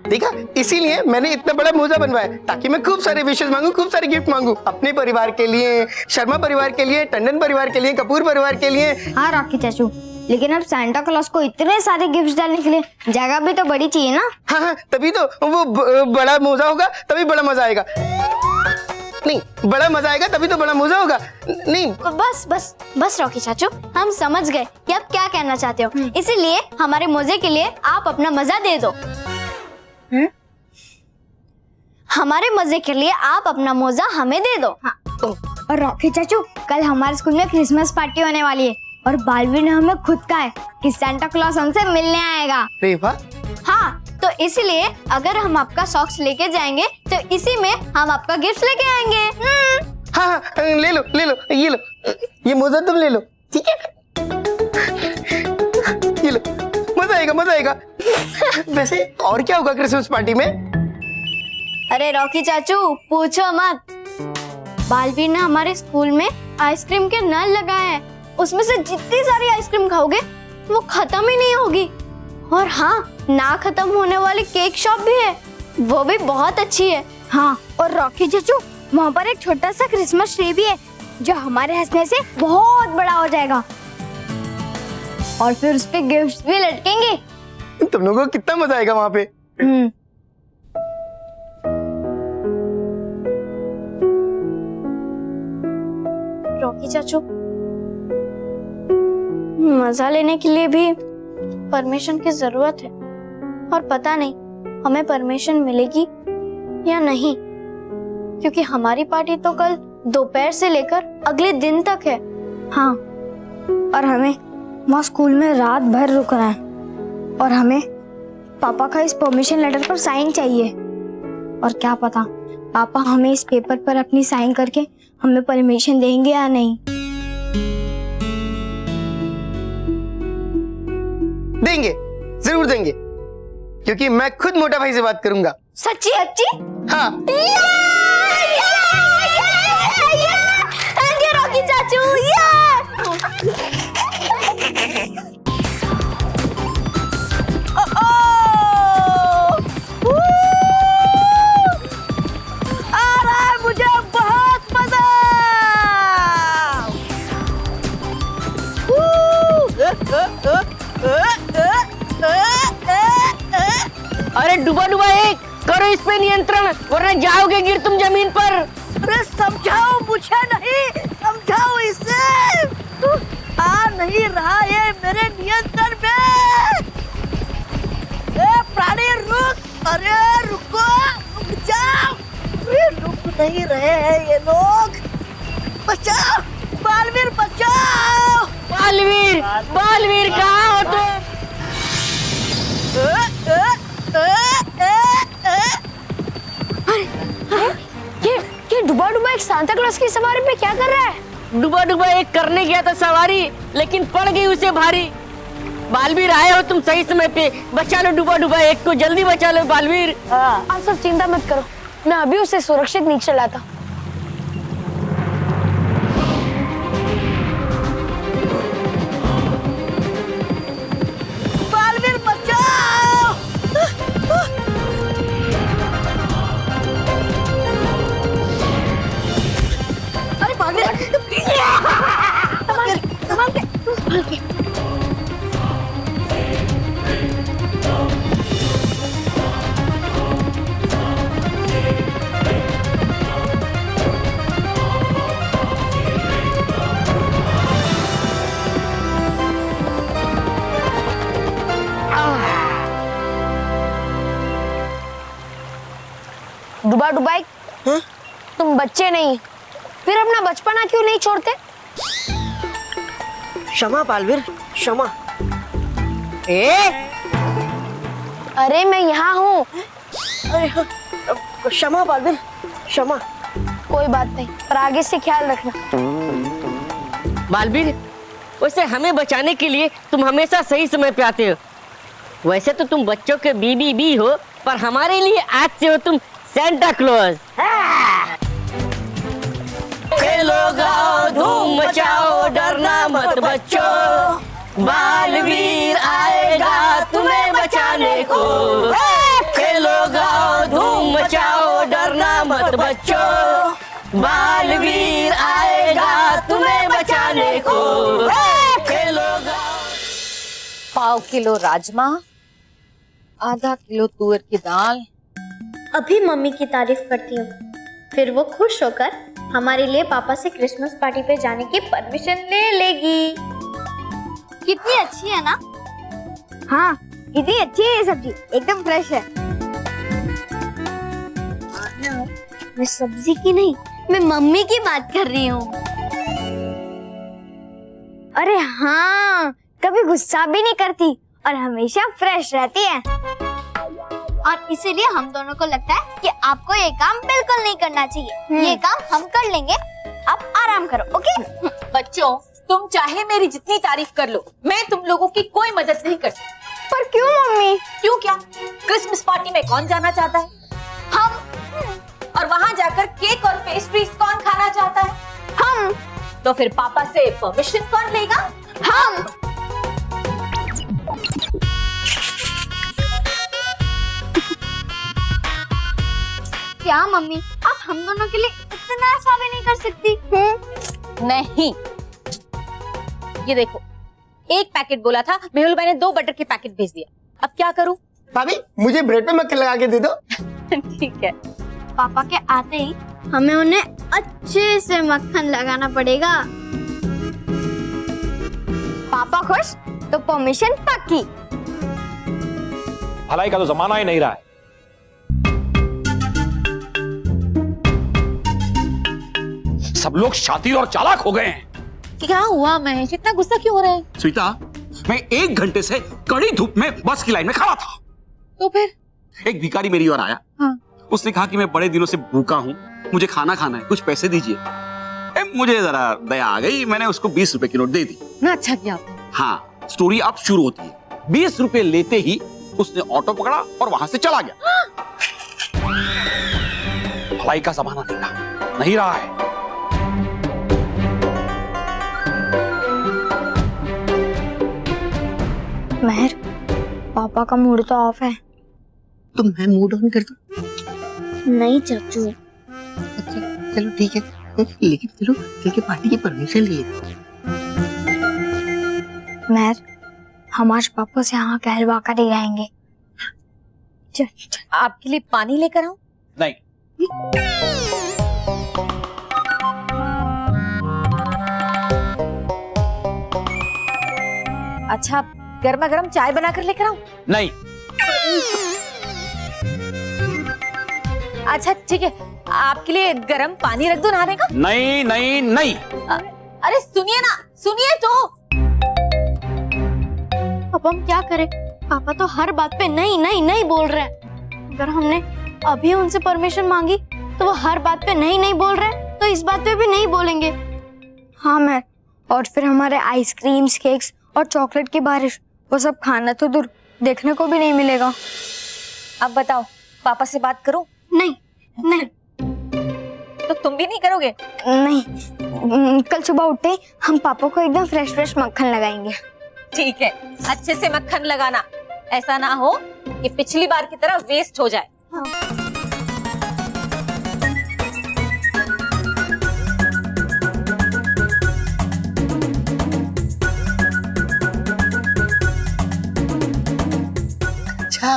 देखा, इसीलिए मैंने इतना बड़ा मोजा बनवाया ताकि मैं खूब सारे विशेष मांगू, खूब सारे गिफ्ट मांगू, अपने परिवार के लिए, शर्मा परिवार के लिए, टंडन परिवार के लिए, कपूर परिवार के लिए। हाँ रॉकी चाचू, लेकिन अब सांता क्लॉज को इतने सारे गिफ्ट डालने के लिए जगह भी तो बड़ी चाहिए ना? हाँ हाँ, तभी तो वो बड़ा मोजा होगा, तभी बड़ा मजा आएगा। नहीं, बड़ा मजा आएगा तभी तो बड़ा मोजा होगा। नहीं, बस बस बस रॉकी चाचू, हम समझ गए कि आप क्या कहना चाहते हो। इसीलिए हमारे मोजे के लिए आप अपना मजा दे दो। हमारे मजे के लिए आप अपना मोजा हमें दे दो। हाँ। और रॉकी चाचू, कल हमारे स्कूल में क्रिसमस पार्टी होने वाली है और बालवीर ने हमें खुद कहा है कि सांता क्लॉज हमसे मिलने आएगा। अरे वाह। हाँ, तो इसीलिए अगर हम आपका सॉक्स लेके जाएंगे तो इसी में हम आपका गिफ्ट लेके आएंगे। हाँ हाँ, ले लो ले लो, ये लो, ये मोजा तुम ले लो, ठीक है? ये लो, मजा आएगा, मजा आएगा। वैसे और क्या होगा क्रिसमस पार्टी में? अरे रॉकी चाचू, पूछो मत। बालवीर ने हमारे स्कूल में आइसक्रीम के नल लगाए हैं, उसमें से जितनी सारी आइसक्रीम खाओगे वो खत्म ही नहीं होगी। और हाँ, ना खत्म होने वाली केक शॉप भी है, वो भी बहुत अच्छी है। हाँ, और रॉकी चाचू, वहाँ पर एक छोटा सा क्रिसमस ट्री भी है जो हमारे हंसने से बहुत बड़ा हो जाएगा और फिर उस पे गिफ्ट्स भी लटकेंगे। तुम लोगों को कितना मजा आएगा वहाँ पे। रॉकी चाचू, मजा लेने के लिए भी परमिशन की जरूरत है और पता नहीं हमें परमिशन मिलेगी या नहीं, क्योंकि हमारी पार्टी तो कल दोपहर से लेकर अगले दिन तक है। हाँ, और हमें वहाँ स्कूल में रात भर रुकना है और हमें पापा का इस परमिशन लेटर पर साइन चाहिए। और क्या पता पापा हमें इस पेपर पर अपनी साइन करके हमें परमिशन देंगे या नहीं। देंगे, जरूर देंगे, क्योंकि मैं खुद मोटा भाई से बात करूंगा। सच्ची? हाँ थैंक यू रॉकी चाचू। आ रहा है मुझे बहुत मजा। अरे डुबा डुबा एक करो इस पे नियंत्रण, वरना जाओगे गिर तुम जमीन पर। अरे समझाओ मुझे, नहीं समझाओ इसे। आ नहीं रहा ये मेरे नियंत्रण में। ए प्राणी रुक, अरे रुको, रुक जाओ। अरे रुक नहीं रहे हैं ये लोग। बचाओ बालवीर, बचाओ बालवीर। बालवीर कहाँ हो तुम? ये डुबा डुबा एक सांता क्लॉज की सवारी पे क्या कर रहा है? डुबा डुबा एक करने गया था सवारी, लेकिन पड़ गई उसे भारी। बालवीर आए हो तुम सही समय पे, बचा लो डुबा डुबा एक को, जल्दी बचा लो बालवीर। आप सब चिंता मत करो, मैं अभी उसे सुरक्षित नीचे लाता। बालवीर बचाओ। अरे बालवीर संभाल के। डुबा डुबाई, तुम बच्चे नहीं, फिर अपना बचपना क्यों नहीं छोड़ते? क्षमा बालवीर, क्षमा। अरे मैं यहाँ हूँ। अरे क्षमा बालवीर, क्षमा। कोई बात नहीं, पर आगे से ख्याल रखना। बालवीर, वैसे हमें बचाने के लिए तुम हमेशा सही समय पे आते हो। वैसे तो तुम बच्चों के बीबी भी हो, पर हमारे लिए आज से हो तुम सेंटा क्लॉज। खेलो गाओ धूम मचाओ, डरना मत बच्चों, बालवीर आएगा तुम्हें बचाने को। खेलो गाओ धूम मचाओ, डरना मत बच्चों, बालवीर आएगा तुम्हें बचाने को। खेलो गाओ। 1/2 किलो राजमा, आधा किलो तुअर की दाल। अभी मम्मी की तारीफ करती हूँ, फिर वो खुश होकर हमारे लिए पापा से क्रिसमस पार्टी पे जाने की परमिशन ले लेगी। कितनी अच्छी है ना? हाँ, कितनी अच्छी है ये सब्जी, एकदम फ्रेश है। मैं सब्जी की नहीं, मैं मम्मी की बात कर रही हूँ। अरे हाँ, कभी गुस्सा भी नहीं करती और हमेशा फ्रेश रहती है। और इसीलिए हम दोनों को लगता है कि आपको ये काम बिल्कुल नहीं करना चाहिए। ये काम हम कर लेंगे, आप आराम करो, ओके? बच्चों, तुम चाहे मेरी जितनी तारीफ कर लो, मैं तुम लोगों की कोई मदद नहीं कर सकती। पर क्यों मम्मी? क्यों क्या? क्रिसमस पार्टी में कौन जाना चाहता है? हम। और वहाँ जाकर केक और पेस्ट्रीज कौन खाना चाहता है? हम। तो फिर पापा से परमिशन कौन लेगा? हम। क्या मम्मी, आप हम दोनों के लिए इतना ऐसा भी नहीं कर सकती? नहीं। ये देखो, एक पैकेट बोला था, मेहुल भाई ने 2 बटर के पैकेट भेज दिया। अब क्या करूं? भाभी, मुझे ब्रेड पे मक्खन लगा के दे दो। ठीक है। पापा के आते ही हमें उन्हें अच्छे से मक्खन लगाना पड़ेगा। पापा खुश तो परमिशन पक्की। भलाई का तो जमाना ही नहीं रहा है। सब लोग शातिर और चालाक हो गए हैं। क्या हुआ महेश, इतना गुस्सा क्यों हो रहा है? स्वीता, मैं 1 घंटे से कड़ी धूप में बस की लाइन में खड़ा था। तो फिर एक भिखारी मेरी ओर आया। हाँ। उसने कहा कि मैं बड़े दिनों से भूखा हूँ, मुझे खाना खाना है, कुछ पैसे दीजिए। मुझे जरा दया आ गई, मैंने उसको 20 रुपए की नोट दे दी। ना अच्छा किया आपने। हाँ, स्टोरी अब शुरू होती है। 20 रुपए लेते ही उसने ऑटो पकड़ा और वहां से चला गया। भलाई का जमाना नहीं रहा है। महर, पापा का मूड तो ऑफ है। तो मैं मूड ऑन कर दूं? नहीं चाचू। अच्छा चलो ठीक है, लेकिन चलो कल के पार्टी की परमिशन लिए। महर, हम आज पापा से यहाँ कहलवा कर ही आएंगे। चल। आपके लिए पानी लेकर आऊं? नहीं। अच्छा, गर्मा गर्म चाय बनाकर लेकर आऊं? नहीं। अच्छा ठीक है, आपके लिए गर्म पानी रख दूं नहाने का? नहीं नहीं नहीं। अरे सुनिए ना, सुनिए तो। अब हम क्या करें? पापा तो हर बात पे नहीं नहीं नहीं बोल रहे हैं। अगर हमने अभी उनसे परमिशन मांगी तो वो हर बात पे नहीं नहीं बोल रहे हैं, तो इस बात पे भी नहीं बोलेंगे। हाँ महर, और फिर हमारे आइसक्रीम्स, केक्स और चॉकलेट की बारिश, वो सब खाना तो दूर, देखने को भी नहीं मिलेगा। अब बताओ, पापा से बात करूं? नहीं नहीं। तो तुम भी नहीं करोगे? नहीं, कल सुबह उठते ही हम पापा को एकदम फ्रेश फ्रेश मक्खन लगाएंगे। ठीक है, अच्छे से मक्खन लगाना, ऐसा ना हो कि पिछली बार की तरह वेस्ट हो जाए। हाँ। अच्छा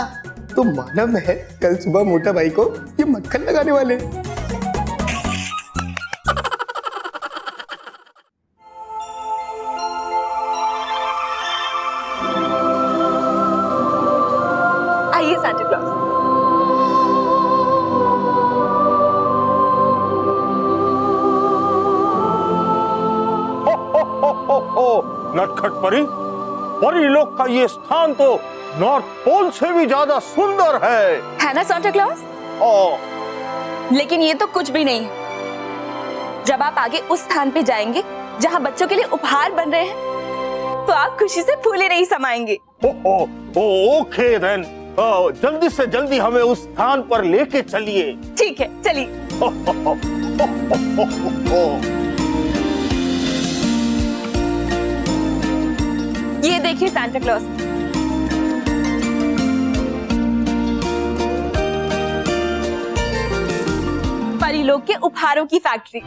तो माना महर कल सुबह मोटा भाई को ये मक्खन लगाने वाले। आइए सांता क्लॉज। नटखट परी, परी लोग का ये स्थान तो नॉर्थ पोल से भी ज्यादा सुंदर है ना सांता क्लॉज? लेकिन ये तो कुछ भी नहीं है। जब आप आगे उस स्थान पे जाएंगे जहाँ बच्चों के लिए उपहार बन रहे हैं, तो आप खुशी से फूले नहीं समाएंगे। ओके देन, जल्दी से जल्दी हमें उस स्थान पर लेके चलिए। ठीक है, चलिए। ये देखिए सांता क्लॉज, परी लोग के उपहारों की फैक्ट्री।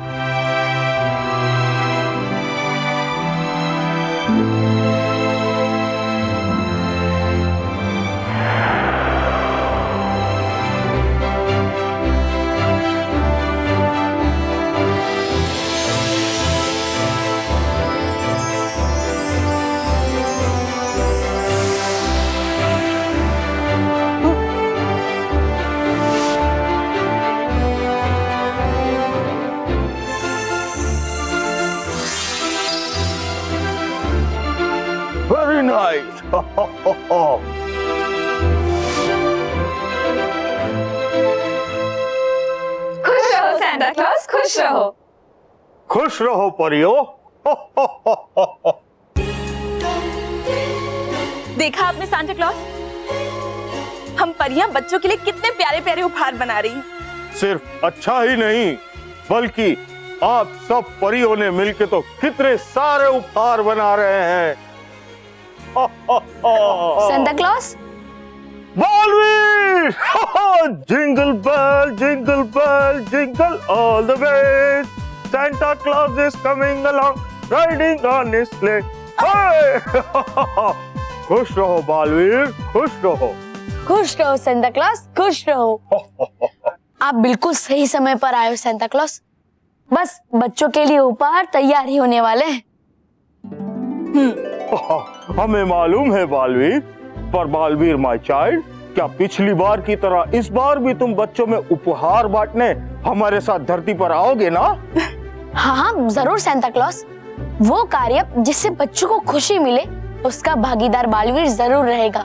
Very nice. खुश रहो सांता क्लॉज, खुश रहो। खुश रहो परियो। देखा आपने सांता क्लॉज, हम परियां बच्चों के लिए कितने प्यारे प्यारे उपहार बना रही हैं। सिर्फ अच्छा ही नहीं, बल्कि आप सब परियों ने मिलकर तो कितने सारे उपहार बना रहे हैं। Santa Claus, Baalveer! Jingle bell, jingle all the way. Santa Claus is coming along, riding on his sleigh. खुश रहो बालवीर, खुश रहो। खुश रहो सांता क्लॉज, खुश रहो। आप बिल्कुल सही समय पर आए हो सांता क्लॉज। बस बच्चों के लिए उपहार तैयार ही होने वाले हैं। हमें मालूम है बालवीर, पर बालवीर माय चाइल्ड, क्या पिछली बार की तरह इस बार भी तुम बच्चों में उपहार बांटने हमारे साथ धरती पर आओगे ना? हाँ हाँ जरूर सांता क्लॉज। वो कार्य जिससे बच्चों को खुशी मिले, उसका भागीदार बालवीर जरूर रहेगा।